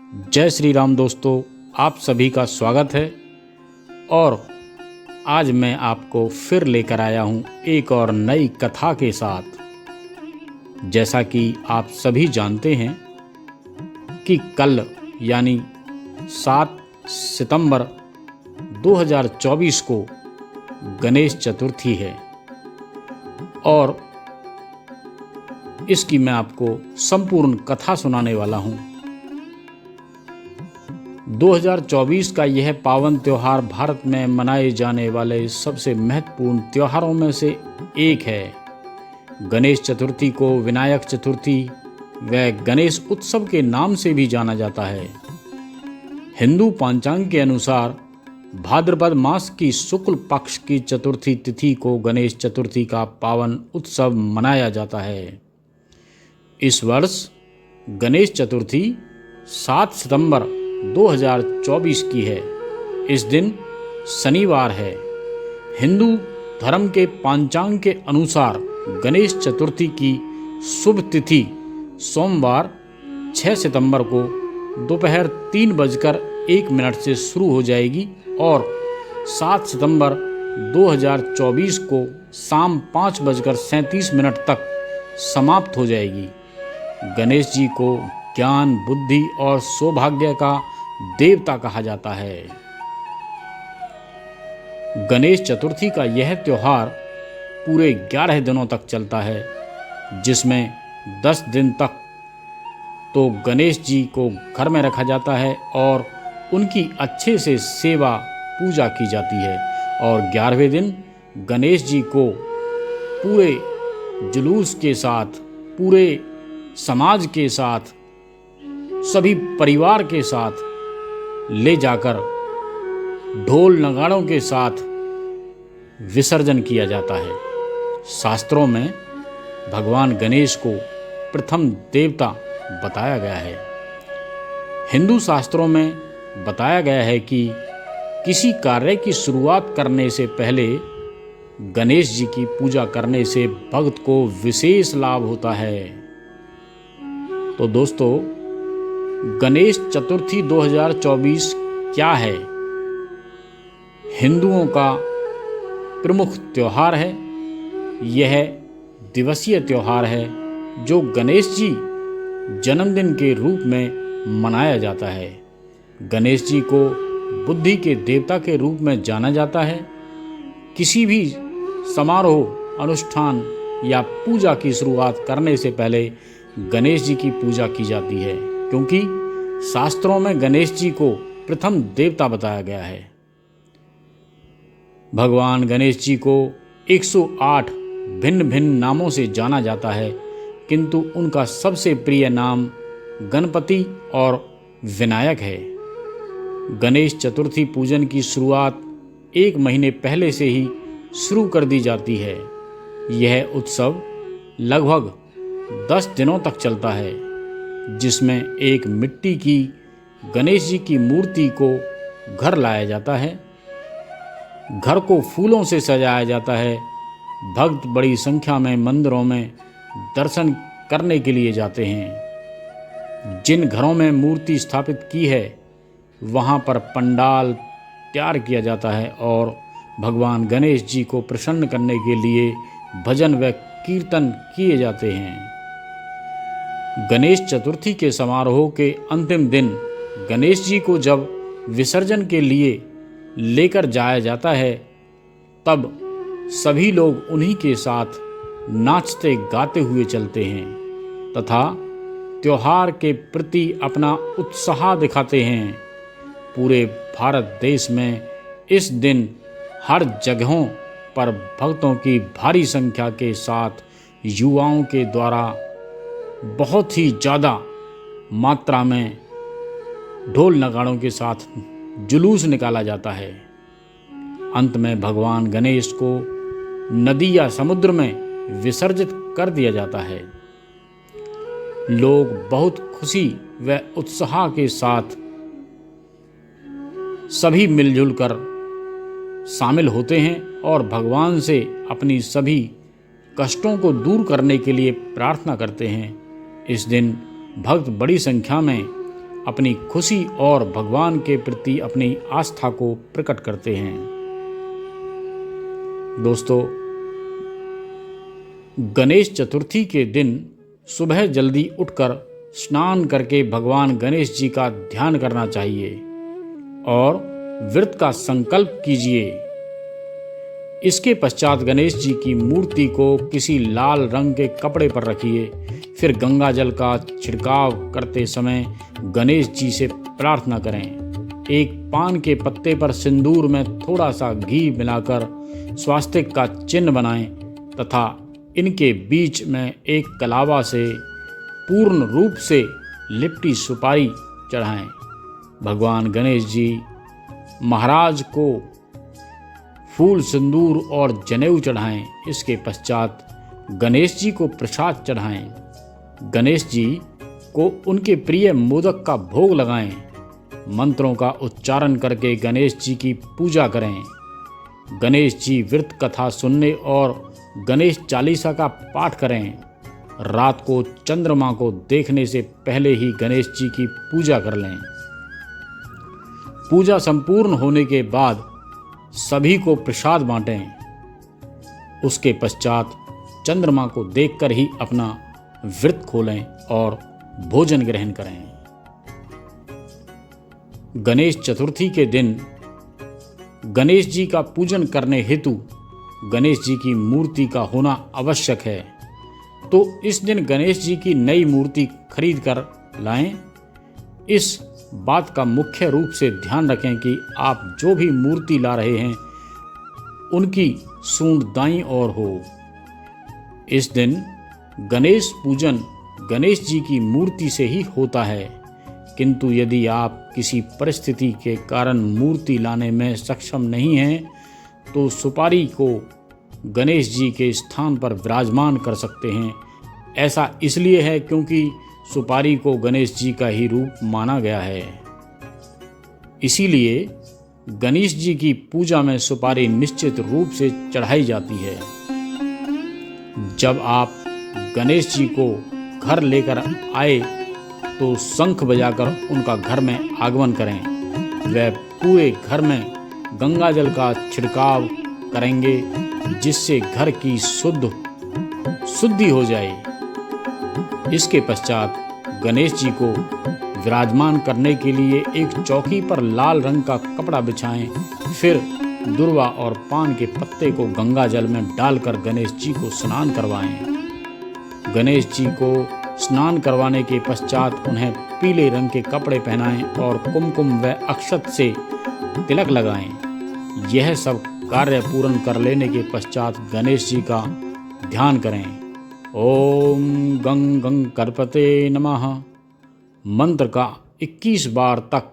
जय श्री राम दोस्तों, आप सभी का स्वागत है। और आज मैं आपको फिर लेकर आया हूँ एक और नई कथा के साथ। जैसा कि आप सभी जानते हैं कि कल यानी 7 सितंबर 2024 को गणेश चतुर्थी है और इसकी मैं आपको संपूर्ण कथा सुनाने वाला हूँ। 2024 का यह पावन त्यौहार भारत में मनाए जाने वाले सबसे महत्वपूर्ण त्योहारों में से एक है। गणेश चतुर्थी को विनायक चतुर्थी व गणेश उत्सव के नाम से भी जाना जाता है। हिंदू पंचांग के अनुसार भाद्रपद मास की शुक्ल पक्ष की चतुर्थी तिथि को गणेश चतुर्थी का पावन उत्सव मनाया जाता है। इस वर्ष गणेश चतुर्थी 7 सितंबर 2024 की है। इस दिन शनिवार है। हिंदू धर्म के पंचांग के अनुसार गणेश चतुर्थी की शुभ तिथि सोमवार 6 सितंबर को दोपहर 3:01 से शुरू हो जाएगी और 7 सितंबर 2024 को शाम 5:37 तक समाप्त हो जाएगी। गणेश जी को ज्ञान, बुद्धि और सौभाग्य का देवता कहा जाता है। गणेश चतुर्थी का यह त्योहार पूरे 11 दिनों तक चलता है, जिसमें 10 दिन तक तो गणेश जी को घर में रखा जाता है और उनकी अच्छे से सेवा पूजा की जाती है और 11वें दिन गणेश जी को पूरे जुलूस के साथ, पूरे समाज के साथ, सभी परिवार के साथ ले जाकर ढोल नगाड़ों के साथ विसर्जन किया जाता है। शास्त्रों में भगवान गणेश को प्रथम देवता बताया गया है। हिंदू शास्त्रों में बताया गया है कि किसी कार्य की शुरुआत करने से पहले गणेश जी की पूजा करने से भक्त को विशेष लाभ होता है। तो दोस्तों, गणेश चतुर्थी 2024 क्या है? हिंदुओं का प्रमुख त्योहार है। यह दिवसीय त्योहार है जो गणेश जी जन्मदिन के रूप में मनाया जाता है। गणेश जी को बुद्धि के देवता के रूप में जाना जाता है। किसी भी समारोह, अनुष्ठान या पूजा की शुरुआत करने से पहले गणेश जी की पूजा की जाती है, क्योंकि शास्त्रों में गणेश जी को प्रथम देवता बताया गया है। भगवान गणेश जी को 108 भिन्न भिन्न नामों से जाना जाता है, किंतु उनका सबसे प्रिय नाम गणपति और विनायक है। गणेश चतुर्थी पूजन की शुरुआत 1 महीने पहले से ही शुरू कर दी जाती है। यह उत्सव लगभग 10 दिनों तक चलता है, जिसमें एक मिट्टी की गणेश जी की मूर्ति को घर लाया जाता है। घर को फूलों से सजाया जाता है। भक्त बड़ी संख्या में मंदिरों में दर्शन करने के लिए जाते हैं। जिन घरों में मूर्ति स्थापित की है वहां पर पंडाल तैयार किया जाता है और भगवान गणेश जी को प्रसन्न करने के लिए भजन व कीर्तन किए जाते हैं। गणेश चतुर्थी के समारोह के अंतिम दिन गणेश जी को जब विसर्जन के लिए लेकर जाया जाता है, तब सभी लोग उन्हीं के साथ नाचते गाते हुए चलते हैं तथा त्योहार के प्रति अपना उत्साह दिखाते हैं। पूरे भारत देश में इस दिन हर जगहों पर भक्तों की भारी संख्या के साथ युवाओं के द्वारा बहुत ही ज़्यादा मात्रा में ढोल नगाड़ों के साथ जुलूस निकाला जाता है। अंत में भगवान गणेश को नदी या समुद्र में विसर्जित कर दिया जाता है। लोग बहुत खुशी व उत्साह के साथ सभी मिलजुल कर शामिल होते हैं और भगवान से अपनी सभी कष्टों को दूर करने के लिए प्रार्थना करते हैं। इस दिन भक्त बड़ी संख्या में अपनी खुशी और भगवान के प्रति अपनी आस्था को प्रकट करते हैं। दोस्तों, गणेश चतुर्थी के दिन सुबह जल्दी उठकर स्नान करके भगवान गणेश जी का ध्यान करना चाहिए और व्रत का संकल्प कीजिए। इसके पश्चात गणेश जी की मूर्ति को किसी लाल रंग के कपड़े पर रखिए। फिर गंगा जल का छिड़काव करते समय गणेश जी से प्रार्थना करें। एक पान के पत्ते पर सिंदूर में थोड़ा सा घी मिलाकर स्वास्तिक का चिन्ह बनाएं तथा इनके बीच में एक कलावा से पूर्ण रूप से लिपटी सुपारी चढ़ाएं। भगवान गणेश जी महाराज को फूल, सिंदूर और जनेऊ चढ़ाएं। इसके पश्चात गणेश जी को प्रसाद चढ़ाएं। गणेश जी को उनके प्रिय मोदक का भोग लगाएं। मंत्रों का उच्चारण करके गणेश जी की पूजा करें। गणेश जी व्रत कथा सुनने और गणेश चालीसा का पाठ करें। रात को चंद्रमा को देखने से पहले ही गणेश जी की पूजा कर लें। पूजा संपूर्ण होने के बाद सभी को प्रसाद बांटें। उसके पश्चात चंद्रमा को देखकर ही अपना व्रत खोलें और भोजन ग्रहण करें। गणेश चतुर्थी के दिन गणेश जी का पूजन करने हेतु गणेश जी की मूर्ति का होना आवश्यक है, तो इस दिन गणेश जी की नई मूर्ति खरीद कर लाएं। इस बात का मुख्य रूप से ध्यान रखें कि आप जो भी मूर्ति ला रहे हैं उनकी सूंड दाईं ओर हो। इस दिन गणेश पूजन गणेश जी की मूर्ति से ही होता है, किंतु यदि आप किसी परिस्थिति के कारण मूर्ति लाने में सक्षम नहीं हैं तो सुपारी को गणेश जी के स्थान पर विराजमान कर सकते हैं। ऐसा इसलिए है क्योंकि सुपारी को गणेश जी का ही रूप माना गया है। इसीलिए गणेश जी की पूजा में सुपारी निश्चित रूप से चढ़ाई जाती है। जब आप गणेश जी को घर लेकर आए तो शंख बजाकर उनका घर में आगमन करें। वह पूरे घर में गंगा जल का छिड़काव करेंगे जिससे घर की शुद्धि हो जाए। इसके पश्चात गणेश जी को विराजमान करने के लिए एक चौकी पर लाल रंग का कपड़ा बिछाएं। फिर दुर्वा और पान के पत्ते को गंगा जल में डालकर गणेश जी को स्नान करवाएं। गणेश जी को स्नान करवाने के पश्चात उन्हें पीले रंग के कपड़े पहनाएं और कुमकुम व अक्षत से तिलक लगाएं। यह सब कार्य पूर्ण कर लेने के पश्चात गणेश जी का ध्यान करें। ओम गं गं गणपते नमः मंत्र का 21 बार तक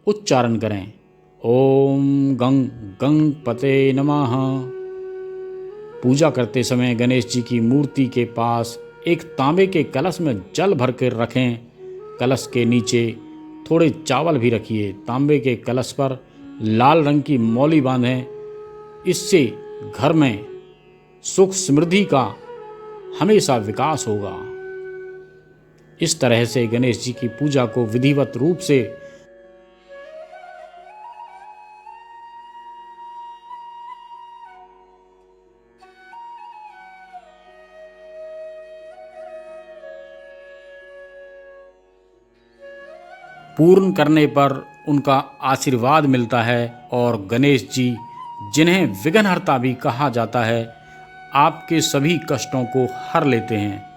उच्चारण करें। ओम गं गणपते नमः। पूजा करते समय गणेश जी की मूर्ति के पास एक तांबे के कलश में जल भर कर रखें। कलश के नीचे थोड़े चावल भी रखिए। तांबे के कलश पर लाल रंग की मौली बांधें। इससे घर में सुख समृद्धि का हमेशा विकास होगा। इस तरह से गणेश जी की पूजा को विधिवत रूप से पूर्ण करने पर उनका आशीर्वाद मिलता है और गणेश जी, जिन्हें विघ्नहर्ता भी कहा जाता है, आपके सभी कष्टों को हर लेते हैं।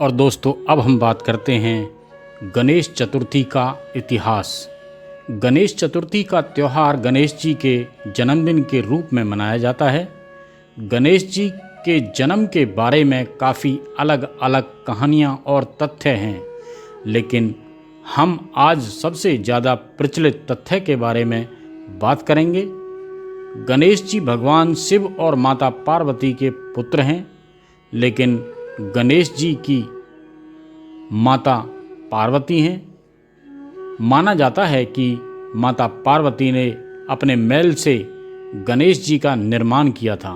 और दोस्तों, अब हम बात करते हैं गणेश चतुर्थी का इतिहास। गणेश चतुर्थी का त्यौहार गणेश जी के जन्मदिन के रूप में मनाया जाता है। गणेश जी के जन्म के बारे में काफ़ी अलग अलग कहानियाँ और तथ्य हैं, लेकिन हम आज सबसे ज़्यादा प्रचलित तथ्य के बारे में बात करेंगे। गणेश जी भगवान शिव और माता पार्वती के पुत्र हैं, लेकिन गणेश जी की माता पार्वती हैं। माना जाता है कि माता पार्वती ने अपने मैल से गणेश जी का निर्माण किया था।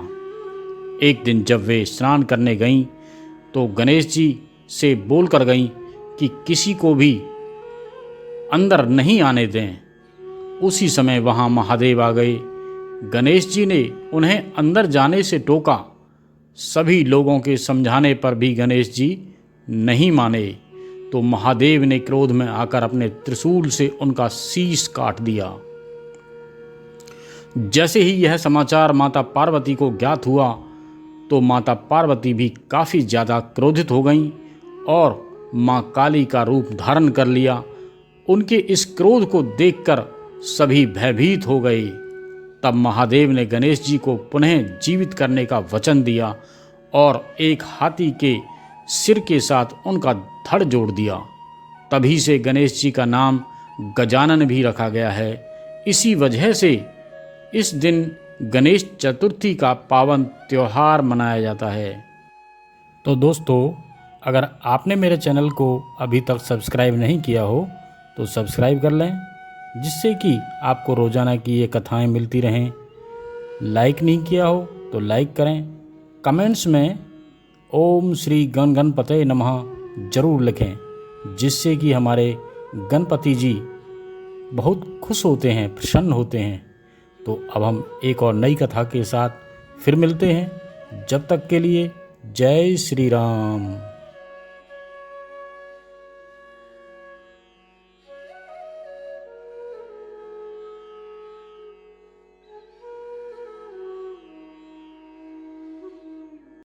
एक दिन जब वे स्नान करने गईं तो गणेश जी से बोलकर गईं कि किसी को भी अंदर नहीं आने दें। उसी समय वहां महादेव आ गए। गणेश जी ने उन्हें अंदर जाने से टोका। सभी लोगों के समझाने पर भी गणेश जी नहीं माने तो महादेव ने क्रोध में आकर अपने त्रिशूल से उनका शीश काट दिया। जैसे ही यह समाचार माता पार्वती को ज्ञात हुआ तो माता पार्वती भी काफ़ी ज़्यादा क्रोधित हो गईं और माँ काली का रूप धारण कर लिया। उनके इस क्रोध को देखकर सभी भयभीत हो गए। तब महादेव ने गणेश जी को पुनः जीवित करने का वचन दिया और एक हाथी के सिर के साथ उनका धड़ जोड़ दिया। तभी से गणेश जी का नाम गजानन भी रखा गया है। इसी वजह से इस दिन गणेश चतुर्थी का पावन त्यौहार मनाया जाता है। तो दोस्तों, अगर आपने मेरे चैनल को अभी तक सब्सक्राइब नहीं किया हो तो सब्सक्राइब कर लें, जिससे कि आपको रोज़ाना की ये कथाएं मिलती रहें। लाइक नहीं किया हो तो लाइक करें। कमेंट्स में ओम श्री गणपतये नमः ज़रूर लिखें, जिससे कि हमारे गणपति जी बहुत खुश होते हैं, प्रसन्न होते हैं। तो अब हम एक और नई कथा के साथ फिर मिलते हैं। जब तक के लिए जय श्री राम।